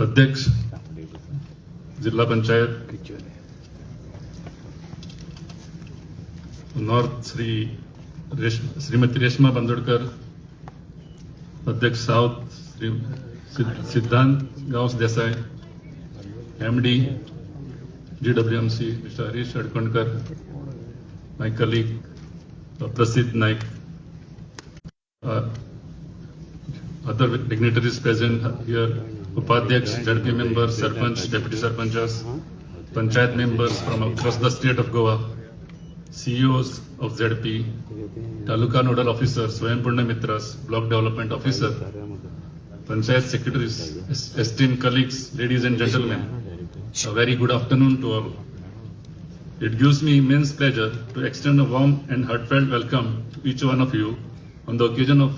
अध्यक्ष जिल्हा पंचायत नॉर्थ श्रीमती रेश्मा बांदोडकर, अध्यक्ष साउथ सिद्धांत Gawas Desai, MD GWMC Mr. Harish Adkondkar, my colleague Prasid Naik, other dignitaries present here, Upadhyaksh, ZP members, Sarpanch, Deputy Sarpanchas, Panchayat members from across the state of Goa, CEOs of ZP, Taluka Nodal Officers, Swayambhurna Mitras, Block Development Officer, Panchayat Secretaries, esteemed colleagues, ladies and gentlemen, a very good afternoon to all. It gives me immense pleasure to extend a warm and heartfelt welcome to each one of you on the occasion of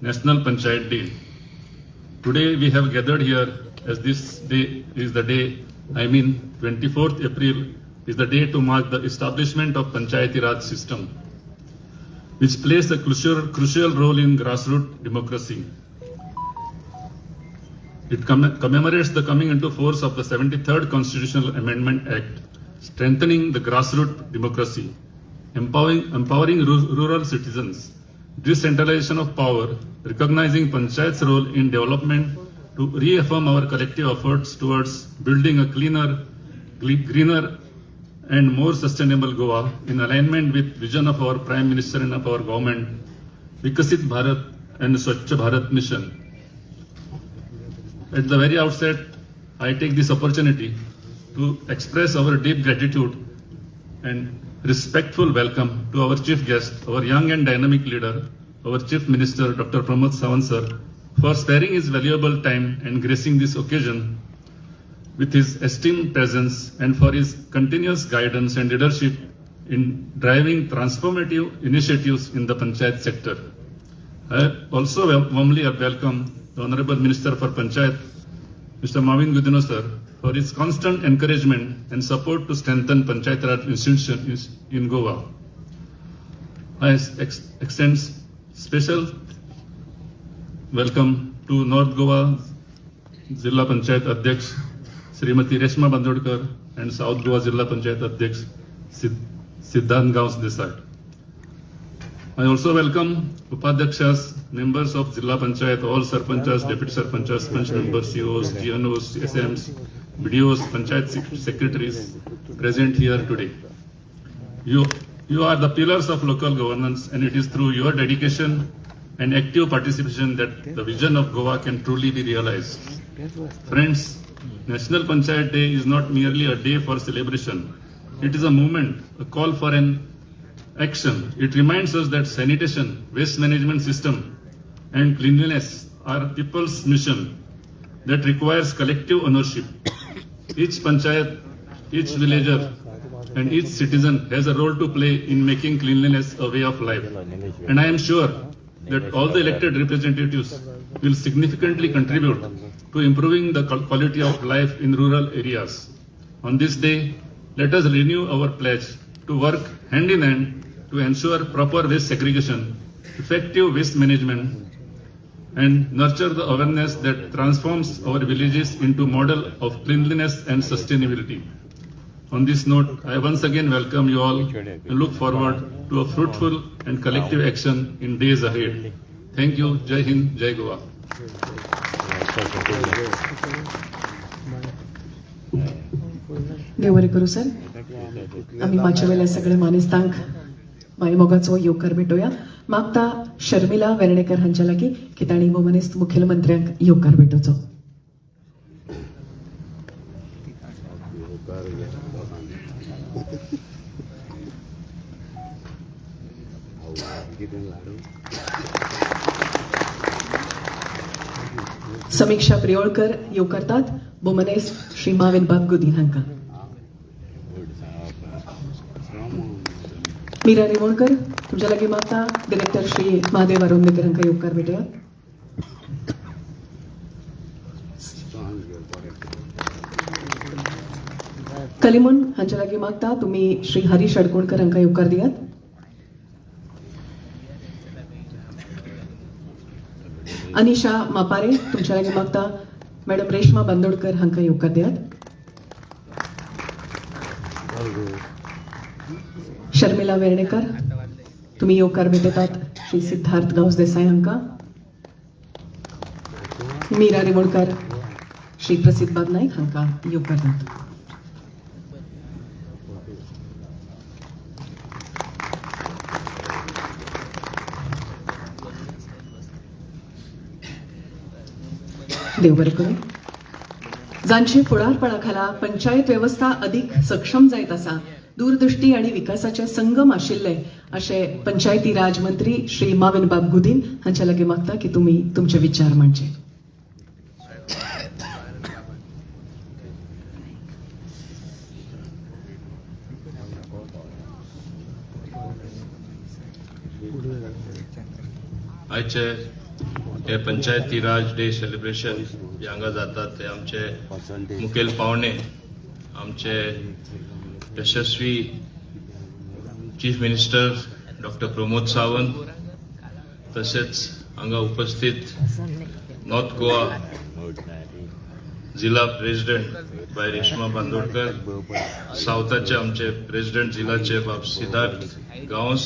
National Panchayat Day. Today we have gathered here as this day is the day, 24th April is the day to mark the establishment of Panchayati Raj system, which plays a crucial role in grassroots democracy. It commemorates the coming into force of the 73rd Constitutional Amendment Act, strengthening the grassroots democracy, empowering rural citizens, decentralization of power, recognizing Panchayat's role in development to reaffirm our collective efforts towards building a cleaner, greener, and more sustainable Goa in alignment with vision of our Prime Minister and of our government, Vikasit Bharat and Swachh Bharat mission. At the very outset, I take this opportunity to express our deep gratitude and respectful welcome to our chief guest, our young and dynamic leader, our Chief Minister, Dr. Pramod Sawant sir, for sparing his valuable time and gracing this occasion with his esteemed presence and for his continuous guidance and leadership in driving transformative initiatives in the Panchayat sector. I also warmly welcome the Honorable Minister for Panchayat, Mr. Mavin Gudino sir, for his constant encouragement and support to strengthen Panchayat Raj institutions in Goa. I extend special welcome to North Goa Zilla Panchayat Adhyaksh Srimati Reshma Bandodkar and South Goa Zilla Panchayat Adhyaksh Siddhant Gaus Desai. I also welcome Upadhyakshas, members of Zilla Panchayat, all Sarpanchas, Deputy Sarpanchas, Panch members, CEOs, GNOs, SMs, BDOs, Panchayat secretaries present here today. You are the pillars of local governance, and it is through your dedication and active participation that the vision of Goa can truly be realized. Friends, National Panchayat Day is not merely a day for celebration. It is a movement, a call for an action. It reminds us that sanitation, waste management system, and cleanliness are people's mission that requires collective ownership. Each panchayat, each villager, and each citizen has a role to play in making cleanliness a way of life. And I am sure that all the elected representatives will significantly contribute to improving the quality of life in rural areas. On this day, let us renew our pledge to work hand in hand to ensure proper waste segregation, effective waste management, and nurture the awareness that transforms our villages into a model of cleanliness and sustainability. On this note, I once again welcome you all and look forward to a fruitful and collective action in days ahead. Thank you. Jai Hind, Jai Goa. Deore करू sir आम्ही मागच्या वेळेला सगळे मानेस्तांक माई मोगाचो येवकार भेटूया मागता शर्मिला वेर्णेकर हांच्या लागीं की तांणी मनीस मुखेलमंत्र्यांक येवकार भेटोवचो. समीक्षा प्रियोळकर येवकारतात बोमनेस श्री माविन बाब गुदी हांकां. मीरा रेवणकर तुमच्या लागीं मागता डिरेक्टर श्री महादेव आरोग्यकर हांकां येवकार भेटया. कलिमुन हांच्या लागीं मागता तुम्ही श्री हरीश अडकोणकर हांकां येवकार दियात. अनिशा मापारे तुमच्या लागीं मागता मॅडम रेश्मा बांदोडकर हांकां येवकार दियात. शर्मिला वेर्णेकर तुम्ही येवकार भेटतात श्री सिद्धार्थ गांवस देसाई हांकां. मीरा रेवणकर श्री प्रसिद्ध बाब नाईक हांकां येवकार दियात. देव बरें करूं. जांचे फुडारपणा खाला पंचायत वेवस्था अधिक सक्षम जायत आसा, दूरदृष्टी आणि विकासाचे संगम आशिल्ले अशे पंचायती राज मंत्री श्री माविन बाब गुदीन हांच्या लागीं मागता की तुमी तुमचे विचार मांडचे. आयचे हे पंचायती राज डे सेलिब्रेशन जे हांगा जातात ते आमचे मुखेल पावणे आमचे यशस्वी chief minister doctor Pramod Sawant तसेच हांगा उपस्थित नॉर्थ गोवा जिल्हा प्रेसिडेंट बाय रेश्मा बांदोडकर, सावथाचे आमचे प्रेसिडेंट जिल्हाचे बाब सिद्धार्थ गांवस,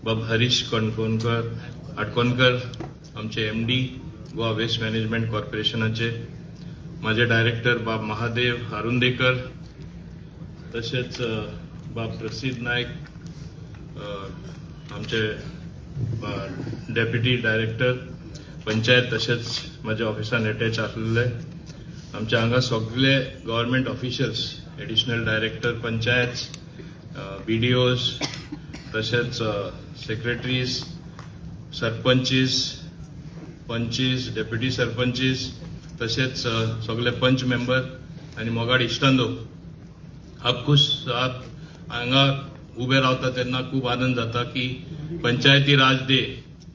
बाब हरीश आडकोणकर आमचे एमडी गोवा वेस्ट मॅनेजमेंट कॉर्पोरेशनाचे, माझे डायरेक्टर बाब महादेव हारुंदेकर, तसेच बाब प्रसिद्ध नाईक आमचे डेप्युटी डायरेक्टर पंचायत, तसेच माझ्या ऑफिसान अटॅच आसलेले आमचे हांगा सगळे government officials, additional director panchayat, BDOs, तसेच सेक्रेटरीज, सरपंचीस, पंचीस, डेप्युटी सरपंचीस, तसेच सगळे पंच मेंबर आणि मोगाड इश्टांदो हापूस हांगा उबे रावता तेन्ना खूप आनंद जाता की पंचायती राज डे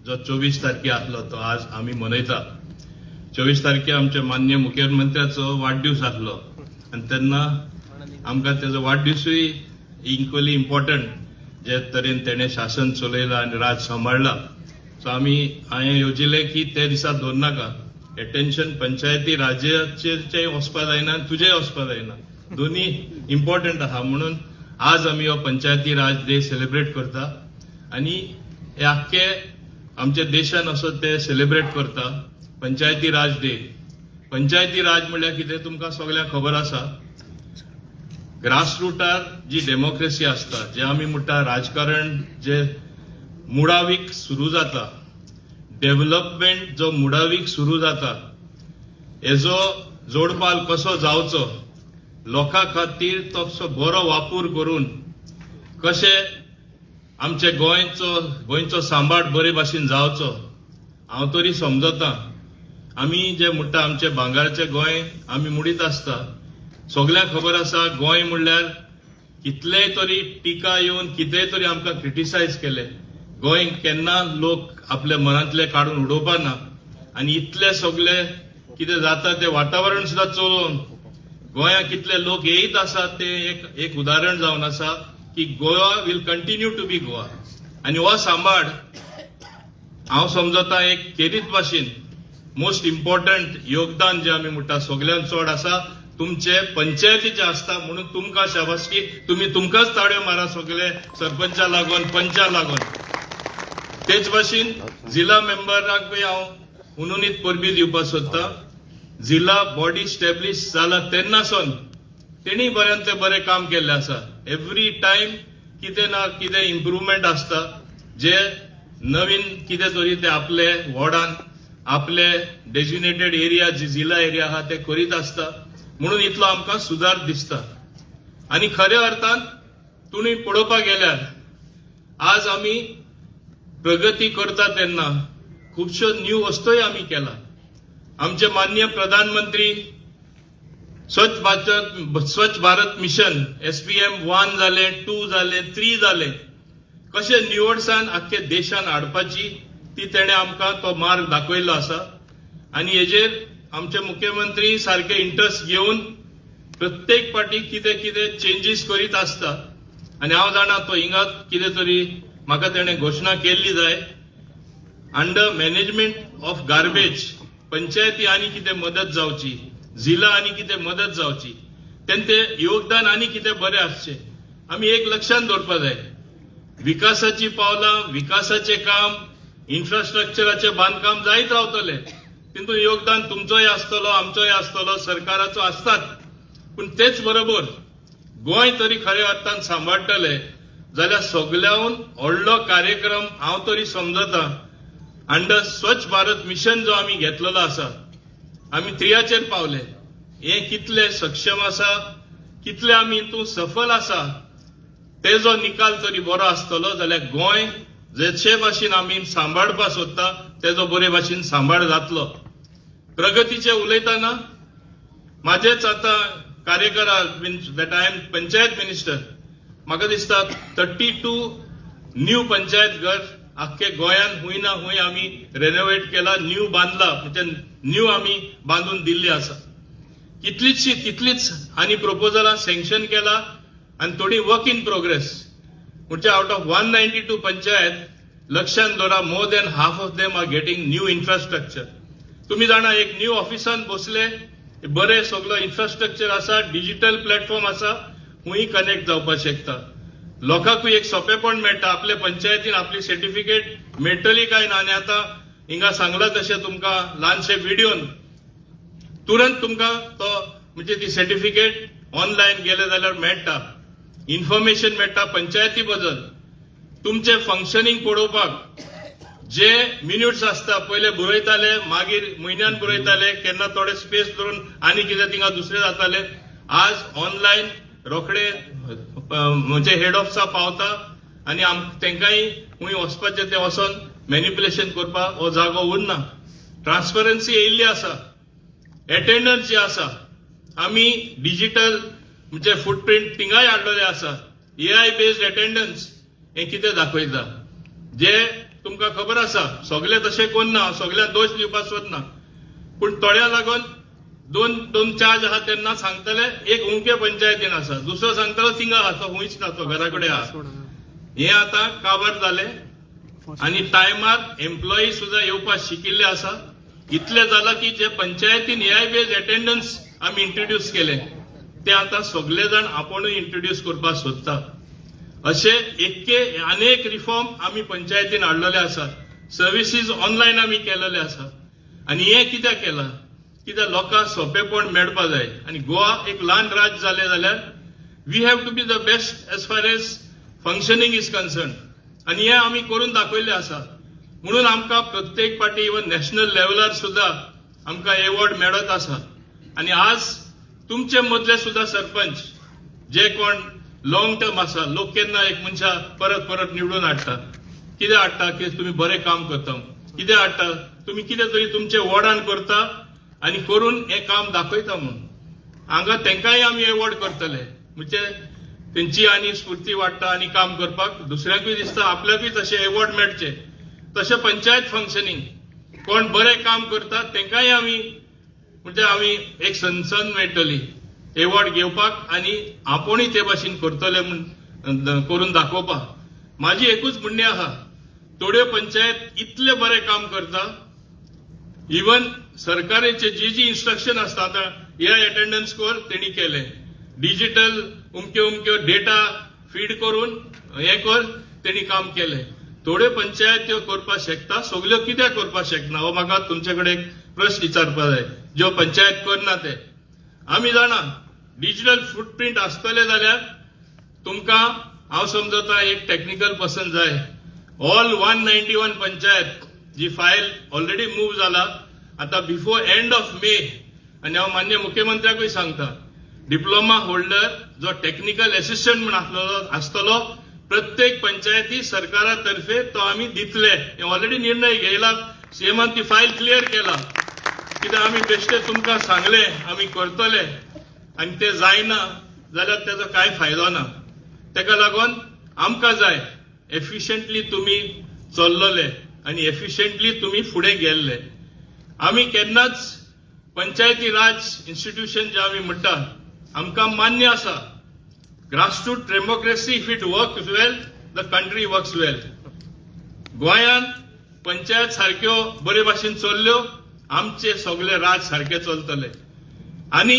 जो 24 तारखे आसलो तो आज आम्ही मनयता. 24 तारखे आमचे माननीय मुख्यमंत्र्याचो वाडदीस आसलो आणि तेन्ना आमकां तेजो वाडदिसूय इक्वली इम्पॉर्टंट जे तरेन तेणे शासन चलयला आणि राज सांबाळला. सो हांवें येवजिल्लें की ते दिसा दवरनाका, एटेन्शन पंचायती राजाचेर वचपा जायना, तुजेय वचपा जायना, दोन्ही इम्पॉर्टंट आहा. म्हणून आज आम्ही हो पंचायती राज डे सेलिब्रेट करता आणि हे आख्खे आमच्या देशान असो ते सेलिब्रेट करता. पंचायती राज डे, पंचायती राज म्हळ्यार कितें तुमकां सगळ्यांक खबर आसा. ग्रासरूटार जी डेमोक्रेसी असता, जे आम्ही म्हणटा राजकारण जे मुडावीक सुरू जाता, डेव्हलपमेंट जो मुडावीक सुरू जाता, हेजो जोडपाल कसो जावचो, लोकां खातीर तसो बरो वापर करून कशे आमचे गोंयचो सांबाळ बरे भाशेन जावचो, हांव तरी समजता. आमी जे म्हणटा आमचे भांगारचे गोंय आमी मुडीत आसता. सगळ्यांक खबर आसा गोंय म्हणल्यार कितलेय तरी टिका येवन कितेंय तरी आमकां क्रिटिसायज केले, गोंय केन्ना लोक आपल्या मनांतले काडून उडोवपा ना. आनी इतले सगळे कितें जाता ते वातावरण सुद्धा चलोवन गोंया कितले लोक येयत आसा ते एक उदाहरण जावन आसा की Goa will continue to be Goa. आनी हो सांबाळ हांव समजता एक खेरीत भाशेन मोस्ट इम्पॉर्टंट योगदान जे आमी म्हणटा सगळ्यांत चड आसा तुमचे पंचायतीचे आसता. म्हणून तुमकां शाबासकी, तुम्ही तुमकांच ताळयो मारा सगळे सरपंचा लागून, पंचा लागून. तेच भाशेन जिल्हा मेंबराकूय हांव उनुनीत परबी दिवपाक सोदता. जिल्हा बॉडी स्टॅब्लिश जाला तेन्नासून तेणी बऱ्यांतले बरें काम केल्लें आसा. एवरी टायम कितें ना कितें इम्प्रुवमेंट आसता, जे नवीन कितें तरी ते आपले वॉर्डान आपले डेजिग्नेटेड एरिया जी जिल्हा एरिया आहा ते करीत आसता. म्हणून इतलो आमकां सुदार दिसता. आनी खऱ्या अर्थान तुमी पळोवपाक गेल्यार आज आमी प्रगती करता तेन्ना खुबश्यो न्यू वस्तूय आमी केला. आमचे माननीय प्रधानमंत्री स्वच्छ भारत मिशन SPM 1 जाले, 2 जाले, 3 जाले, कशे निवडसान आख्खे देशान हाडपाची ती तेणे आमकां तो मार्ग दाखयल्लो आसा. आनी हेजेर आमचे मुख्यमंत्री सारखे इंटरेस्ट घेवन प्रत्येक पाटी कितें कितें चेंजीस करीत आसता. आनी हांव जाणा तो हिंगा कितें तरी म्हाका तेणे घोशणा केल्ली जाय अंडर मॅनेजमेंट ऑफ गार्बेज पंचायती आनी कितें मदत जावची, जिल्ला आनी कितें मदत जावची, तेंचें योगदान आनी कितें बरें आसचें, आमी एक लक्षांत दवरपा जाय. विकासाची पावलां, विकासाचें काम, इन्फ्रास्ट्रक्चराचें बांदकाम जायत रावतलें. तितून योगदान तुमचोय आसतलो, आमचोय आसतलो, सरकाराचो आसतात. पूण तेच बरोबर गोंय तरी खऱ्या अर्थान सांबाळटले जाल्यार सगळ्याहून व्हडलो कार्यक्रम हांव तरी समजता अंडर स्वच्छ भारत मिशन जो आमी घेतलेलो आसा, आमी त्रियाचेर पावले. हे कितले सक्षम आसा, कितले आमी हितून सफल आसा, तेजो निकाल तरी बरो आसतलो जाल्यार गोंय जशे भाशेन आमी सांबाळपा सोदता तेजो बरे भाशेन सांबाळ जातलो. प्रगतीचे उलयतना माझेच आता कार्यकाळ that I am panchayat minister, म्हाका दिसता 32 न्यू पंचायत घर आख्खे गोंयान हुंय ना हुंय आमी रेनोवेट केला, न्यू बांधला, म्हणजे न्यू आमी बांधून दिल्ली आसा. कितलीच आनी प्रपोजलां सँक्शन केला आनी थोडी वर्क इन प्रोग्रेस. म्हणजे आउट ऑफ 192 पंचायत लक्षांत दवरा, more than half of them are getting new infrastructure. तुम्ही जाणा एक न्यू ऑफिसान बसले, बरे सगळो इन्फ्रास्ट्रक्चर आसा, डिजिटल प्लॅटफॉर्म आसा, हुंय कनेक्ट जावपाक शकता. लोकांकूय एक सोंपेपण मेळटा, आपले पंचायतीन आपली सर्टिफिकेट मेळटली काय ना. आनी आतां हिंगा सांगला तशें तुमकां ल्हानशे व्हिडिओन तुरंत तुमकां तो म्हणजे ती सर्टिफिकेट ऑनलायन गेले जाल्यार मेळटा, इन्फॉर्मेशन मेळटा पंचायती बद्दल. तुमचे फंक्शनिंग पळोवपाक जे मिनिट्स आसता, पयले बरयताले, मागीर म्हयन्यान बरयताले, केन्ना थोडे स्पेस धरून आनी कितें थिंगा दुसरें जाताले. आज ऑनलायन रोखडे म्हणजे हेड ऑफिसा पावता आनी तेंकांय हुंय वचपाचें ते वचोन मॅनिप्युलेशन करपाक हो जागो उरना. ट्रान्सपरन्सी येयल्ली आसा. एटेंडन्स जे आसा आमी डिजिटल म्हणजे फुटप्रिंट थिंगाय हाडलेले आसा. AI बेस्ड एटेंडन्स हे कितें दाखयता, जे तुमकां खबर आसा सगळे तशें कोन्ना, सगळ्यांक दोश दिवपाक सोदना, पूण थोड्या लागून दोन चार्ज आहा तेन्ना सांगतले एक उंके पंचायतीन आसा, दुसरो सांगतलो थिंगा आहा, तो हुंयच ना, तो घरा कडेन आहा. हे आतां काबार जाले आनी टायमार एम्प्लॉई सुद्धा येवपाक शिकिल्ले आसा. इतले जाला की जे पंचायतीन AI बेस्ड एटेंडन्स आमी इंट्रोड्यूस केले ते आतां सगळे जाण आपुणूय इंट्रोड्यूस करपाक सोदता. असे अनेक रिफॉर्म आमी पंचायतीन हाडलेले आसा. सर्विसीस ऑनलायन आमी केलेले आसा. आनी हे कित्याक केला, कित्याक लोकांक सोंपेपण मेळपा जाय. आनी गोवा एक ल्हान राज्य जालें जाल्यार we have to be the best as far as functioning is concern. आनी हे आमी करून दाखयल्लें आसा. म्हणून आमकां प्रत्येक पाटी इवन नॅशनल लेवलार सुद्धा आमकां एवॉर्ड मेळत आसा. आनी आज तुमचे मदले सुद्धा सरपंच जे कोण लॉंग टर्म आसा, लोक केन्ना एक मनशा परत निवडून हाडटा. कितें हाडटा की तुम्ही बरें काम करता, कितें हाडटा तुम्ही कितें तरी तुमचे वॉर्डान करता आनी करून हे काम दाखयता म्हणून. हांगा तेंकाय आमी एवॉर्ड करतले, म्हणजे तेंची आनी स्फूर्ती वाडटा आनी काम करपाक दुसऱ्यांकूय दिसता आपल्याकूय तशे एवॉर्ड मेळचे. तशें पंचायत फंक्शनिंग कोण बरें काम करता तेंकाय आमी म्हणजे आमी एक सनसन मेळटली एवॉर्ड घेवपाक आनी आपुणूय ते भाशेन करतले म्हूण करून दाखोवपाक. म्हाजी एकूच म्हणणी आहा, थोड्यो पंचायत इतले बरें काम करता, इवन सरकाराचे जी इन्स्ट्रक्शन आसता, आतां AI अटेंडन्स कोर तेणी केले, डिजिटल उमक्यो डेटा फीड करून हे कर तेणी काम केले. थोड्यो पंचायत त्यो करपाक शकता, सगल्यो कित्याक करपाक शकना हो म्हाका तुमचे कडेन एक प्रश्न विचारपाक जाय. ज्यो पंचायत करना ते आमी जाणा डिजिटल फुटप्रिंट आसतले जाल्यार तुमकां हांव समजता एक टेक्निकल पर्सन जाय. ऑल 191 पंचायत जी फायल ऑलरेडी मूव जाला. आता बिफोर एंड ऑफ मे, आनी हांव मान्य मुख्यमंत्र्याकूय सांगता, डिप्लोमा होल्डर जो टेक्निकल असिस्टंट म्हूण आसतलो प्रत्येक पंचायती सरकारातर्फे तो आमी दितले. हे ऑलरेडी निर्णय घेयला, सीएमान ती फायल क्लियर केला. कित्याक आमी बेश्टे तुमकां सांगले आमी करतले आनी ते जायना जाल्यार तेजो कांय फायदो ना. तेका लागून आमकां जाय एफिशियंटली तुमी चल्लले आनी एफिशियंटली तुमी फुडें गेल्ले. आमी केन्नाच पंचायती राज इन्स्टिट्यूशन जे आमी म्हणटा आमकां मान्य आसा. Grassroot democracy if it works well the country works well. गोंयांत पंचायत सारक्यो बरे भाशेन चलल्यो आमचे सगळे राज सारखे चलतले. आणि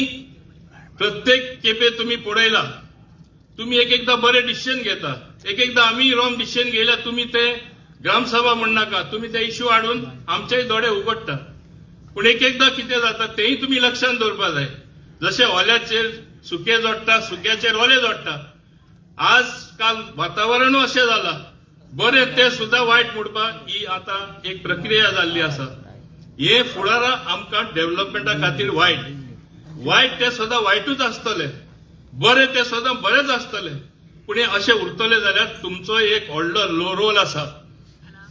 प्रत्येक खेपे तुम्ही पळयला तुम्ही एकदा बरे डिसिजन घेता, एकदा आम्ही रॉंग डिसिजन घेयला तुम्ही ते ग्रामसभा म्हणनाका, तुम्ही ते इश्यू हाडून आमचेय दोळे उगडटा. पण एकदा कितें जाता तेही तुम्ही लक्षात दवरपा जाय. जशे ओल्याचेर सुके जोडटा, सुक्याचेर ओले जोडटा. आज काल वातावरण अशें जाला, बरे ते सुद्धा वायट म्हणपाक ही आता एक प्रक्रिया जाल्ली आसा. हे फुडारा आमकां डेव्हलपमेंटा खातीर वायट ते सुद्धा वायटूच आसतले, बरे ते सुद्धा बरेच आसतले. पूण हे अशें उरतले जाल्यार तुमचो एक व्हडलो रोल आसा.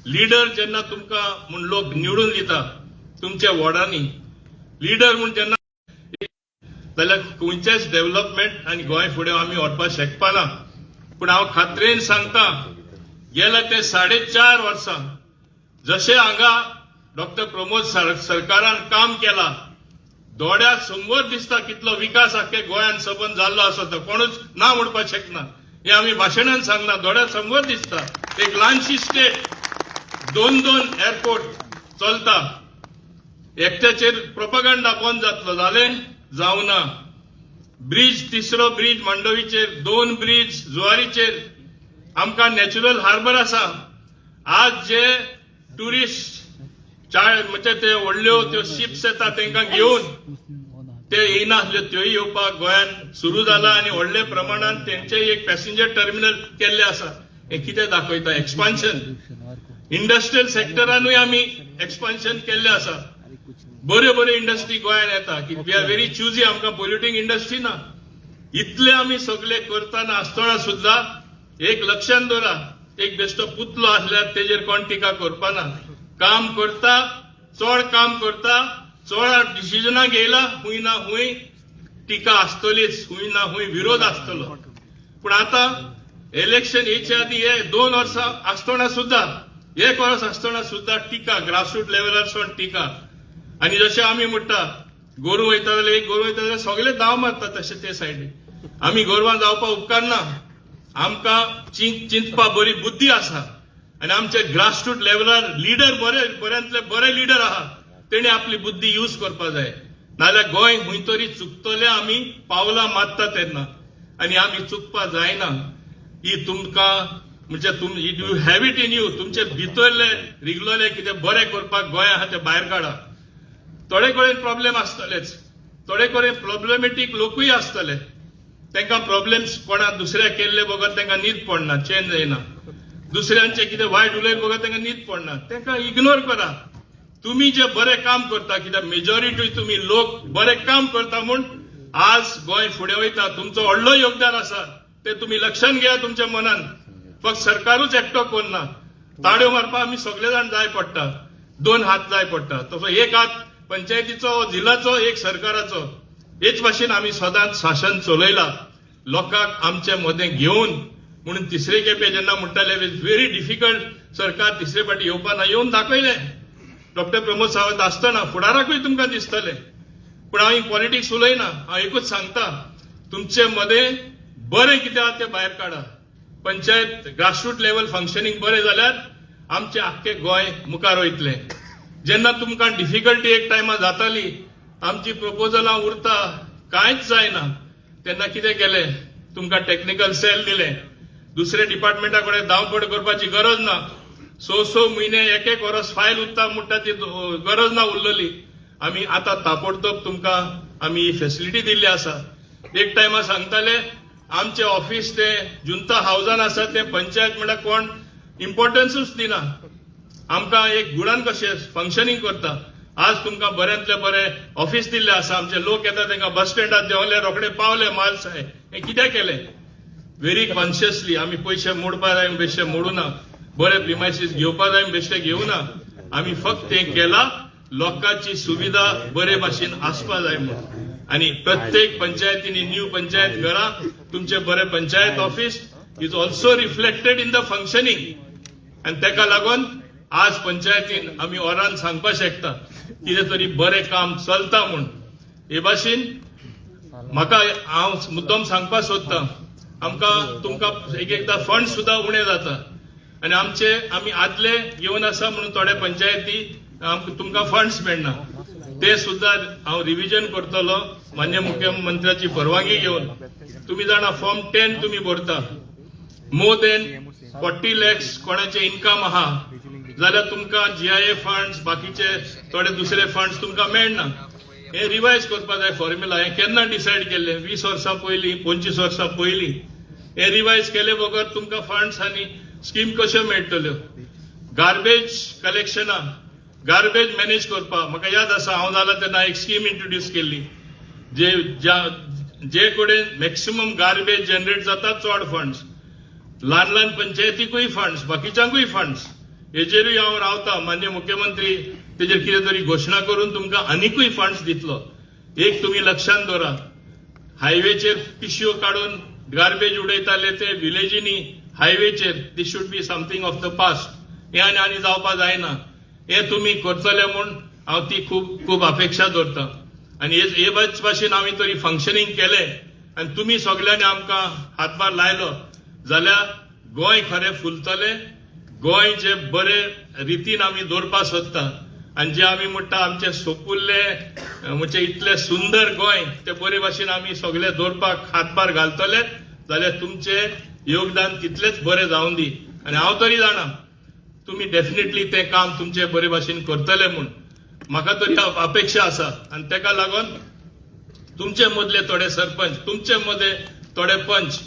लिडर जेन्ना तुमकां म्हूण लोक निवडून दिता तुमच्या वॉर्डांनी, लिडर म्हूण जेन्ना जाल्यार खंयचेच डेव्हलपमेंट आनी गोंय फुडें आमी व्हरपाक शकपा ना. पूण हांव खात्रेन सांगता, गेल्या ते 4.5 वर्सां जशें हांगा डॉक्टर प्रमोद सरकारान काम केला, दोळ्या समोर दिसता कितलो विकास आख्खे गोंयान सबंद जाल्लो आसा तो कोणूच ना म्हणपाक शकना. हे आमी भाशणान सांगना, दोळ्या समोर दिसता. एक ल्हानशी स्टेट, 2 एअरपोर्ट चलता. एकट्याचेर प्रोपागंडा बंद जातलो जालें जावना. ब्रिज, तिसरो ब्रिज मांडवीचेर, 2 ब्रिज जुवारीचेर. आमकां नॅचरल हार्बर आसा. आज जे टुरिस्ट म्हणजे ते व्हडल्यो त्यो शिप्स येता तांकां घेवन ते येयनासल्यो, त्योय येवपाक गोंयान सुरू जाला आनी व्हडले प्रमाणात तेंचे एक पॅसेंजर टर्मिनल केल्ले आसा. हे कितें दाखयता? एक्सपान्शन. इंडस्ट्रियल सेक्टरानूय आमी एक्सपान्शन केल्ले आसा. बऱ्यो इंडस्ट्री गोंयान येता. वी आर व्हेरी चुजी, आमकां पोल्युटींग इंडस्ट्री ना. इतले आमी सगळे करतना आसतना सुद्धा एक लक्षात दवरा, एक बेश्टो पुतलो आसल्यार तेजेर कोण टिका करपा ना. काम करता, चड काम करता, चड डिसिजनां घेयला, हुंय ना हुंय टिका आसतलीच, हुंय ना हुंय विरोध आसतलो. पूण आतां इलेक्शन येयच्या आदी हे 2 वर्सां आसतना सुद्धा, 1 वर्स आसतना सुद्धा टिका, ग्रासरूट लेवलारसून टिका. आनी जशें आमी म्हणटा गोरू वयता जाल्यार एक गोरू वयता जाल्यार सगळे धांव मारता तशें ते सायडीन. आमी गोरवां जावपाक उपकारना. आमकां चिंतपा बरी बुद्धी आसा. आनी आमचे ग्रासरूट लेवलार लिडर बऱ्यांतले बरे लिडर आहा, तेणी आपली बुद्धी यूज करपा जाय. नाल्यार गोंय खंय तरी चुकतले आमी पावलां मारता तेन्ना. आनी आमी चुकपा जायना. ही तुमकां म्हणजे you have it in you. तुमचे भितरले रिगलोले कितें बरें करपाक गोंय आहा तें भायर काडा. थोडे कडेन प्रॉब्लेम आसतलेच, थोडे कडेन प्रॉब्लेमेटीक लोकूय आसतले. तांकां प्रॉब्लेम्स कोणा दुसऱ्या केल्ले बगर तांकां न्हीद पडना, चेंज जायना. दुसऱ्यांचे कितें वायट उलयत बगर तांकां न्हीद पडना. तांकां इग्नोर करा. तुम्ही जे बरे काम करता, कित्याक मेजॉरिटी तुम्ही लोक बरे काम करता म्हूण आज गोंय फुडें वयता. तुमचो व्हडलो योगदान आसा ते तुम्ही लक्षात घ्या तुमच्या मनान. फक्त सरकारूच एकटो करना. ताळयो मारपाक आमी सगळे जाण जाय पडटा. 2 हात जाय पडटा. तसो एक हात पंचायतीचो, जिल्ल्याचो, एक सरकाराचो. हेच भाशेन आमी सदांच शासन चलयला लोकांक आमचे मदें घेवन. म्हणून तिसरे खेपे जेन्ना म्हणटाले व्हेरी डिफिकल्ट सरकार तिसरे फावटी येवपा ना, येवन दाखयले. डॉक्टर प्रमोद सावंत आसतना फुडाराकूय तुमकां दिसतले. पूण हांव पॉलिटिक्स उलयना. हांव एकूच सांगता, तुमचे मदें बरें कितें आहा तें भायर काडा. पंचायत ग्रासरूट लेवल फंक्शनींग बरें जाल्यार आमचे आख्खे गोंय मुखार वयतलें. जेन्ना तुमकां डिफिकल्टी एक टायमा जाताली, आमची प्रपोजलां उरता, कांयच जायना, तेन्ना कितें केलें? तुमकां टेक्निकल सेल दिलें. दुसरे डिपार्टमेंटा कडेन धांवपड करपाची गरज ना. 6 म्हयने 1 वर्स फायल उत्ता म्हणटा ती गरज ना उरलेली. आमी आतां ताबडतोब तुमकां आमी ही फेसिलिटी दिल्ली आसा. एक टायमा सांगताले आमचे ऑफिस ते जुंता हावजान आसा ते पंचायत म्हणल्यार कोण इम्पॉर्टन्सूच दिना. आमकां एक गुणान कशें फंक्शनींग करता. आज तुमकां बऱ्यांतले बरें ऑफिस दिल्लें आसा. आमचे लोक येता तांकां बस स्टँडार देंवले, रोखडे पावले माल साय. हें कित्याक केलें? Very consciously. आमी पयशे मोडपा जाय बेश्टे मोडूना, बरे प्रिमायसीस घेवपा जाय बेश्टे घेवना. आमी फक्त हें केलां लोकांची सुविधा बरे भाशेन आसपा जाय म्हणून. आनी प्रत्येक पंचायतींनी न्यू पंचायत घरां तुमचे बरे panchayat office is also reflected in the functioning. आनी ताका लागून आज पंचायतीन आमी ओरान सांगपा शकता कितें तरी बरें काम चलता म्हूण. हे भाशेन म्हाका हांव मुद्दम सांगपा सोदतां, आमकां तुमकां एकदां फंड सुद्दां उणें जाता. आनी आमी आदले घेवन आसा म्हणून थोड्या पंचायती तुमकां फंड्स मेळना ते सुद्दां हांव रिव्हिजन करतलो मान्य मुख्यमंत्र्याची परवानगी घेवन. तुम्ही जाणा फॉर्म 10 तुम्ही भरता मोर देन 40 lakhs कोणाचे इन्कम आहा जाल्यार तुमकां GIA फंड्स बाकीचे थोडे दुसरे फंड्स तुमकां मेळना. हे रिवायज करपाक जाय फॉर्म्युला. हे केन्ना डिसायड केले 20 वर्सां पयलीं 25 वर्सां पयलीं. हे रिवायज केले बगर तुमकां फंड्स आनी स्कीम कश्यो मेळटल्यो. गार्बेज कलेक्शना गार्बेज मॅनेज करपाक म्हाका याद आसा हांव जालो तेन्ना एक स्कीम इंट्रोड्यूस केल्ली जे कडेन मॅक्सिमम गार्बेज जनरेट जाता चड फंड्स ल्हान ल्हान पंचायतीकूय फंड्स बाकीच्यांकूय फंड्स हेजेरूय हांव रावता. मान्य मुख्यमंत्री तेजेर कितें तरी घोशणा करून तुमकां आनीकूय फंड्स दितलो. एक तुमी लक्षांत दवरा हायवेचेर पिशव्यो काडून गार्बेज उडयताले ते विलेजींनी हायवेचेर this should be something of the past. हे आनी जावपा जायना. हे तुम्ही करतले म्हूण हांव ती खूब अपेक्षा दवरता. आनी हे भाशेन आमी तरी फंक्शनींग केले आनी तुमी सगळ्यांनी आमकां हातभार लायलो जाल्यार गोंय खरें फुलतलें. गोंय जे बरे रितीन आमी दवरपा सोदता आनी जे आमी म्हणटा आमचे सोपुल्ले म्हणजे इतले सुंदर गोंय ते बरे भाशेन आमी सगळे दवरपाक हातभार घालतले जाल्यार तुमचे योगदान तितलेच बरें जावं दी. आनी हांव तरी जाणा तुम्ही डेफिनेटली ते काम तुमचे बरे भाशेन करतले म्हूण म्हाका तरी अपेक्षा आसा. आनी तेका लागून तुमचे मदले थोडे सरपंच तुमचे मदले थोडे पंच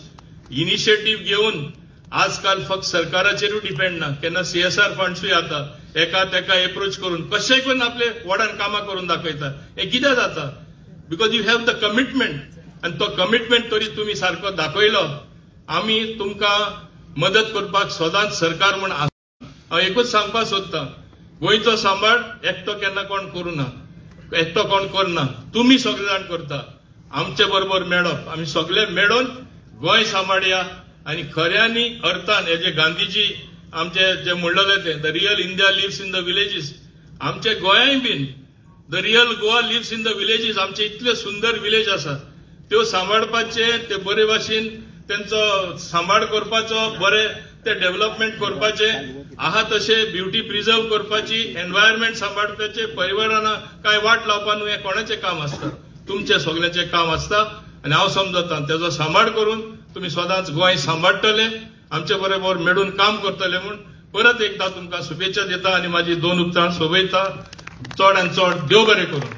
इनिशिएटीव घेवन आजकाल फक्त सरकाराचेरूय डिपेंड ना केन्ना CSR फंड्सूय आता एका तेका एप्रोच करून कशेंय करून आपले वडान कामां करून दाखयता. हे कित्याक जाता because you have the commitment आनी तो कमिटमेंट तरी तुमी सारको दाखयलो. आमी तुमकां मदत करपाक सदांच सरकार म्हूण हांव एकूच सांगपाक सोदतां गोंयचो सांबाळ एकटो केन्ना कोण करूना एकटो कोण करना. तुमी सगळे जाण करता. आमचे बरोबर मेळप आमी सगळे मेळून गोंय सांबाळया आनी खऱ्यांनी अर्थान हे जे गांधीजी आमचे जे म्हणलेले ते the real India lives in the villages आमचे गोंयाय बीन the real Goa lives in the villages आमचे इतले सुंदर विलेज आसा त्यो सांबाळपाचे ते बरे भाशेन त्यांचो सांबाळ करपाचो बरे ते डेव्हलपमेंट करपाचे आहा तशे ब्युटी प्रिजर्व करपाची एन्व्हायरमेंट सांबाळपाचे पर्यावरणा काय वाट लावपा न्हू हे कोणाचे काम आसता तुमचे सगळ्यांचे काम आसता. आनी हांव समजता तेजो सांबाळ करून तुमी सदांच गोंय सांबाळटले आमचे बरोबर मेळून काम करतले म्हूण परत एकदा तुमकां शुभेच्छा दिता आनी म्हाजी 2 उक्तां सोबयता. चड आनी चड देव बरें करूं.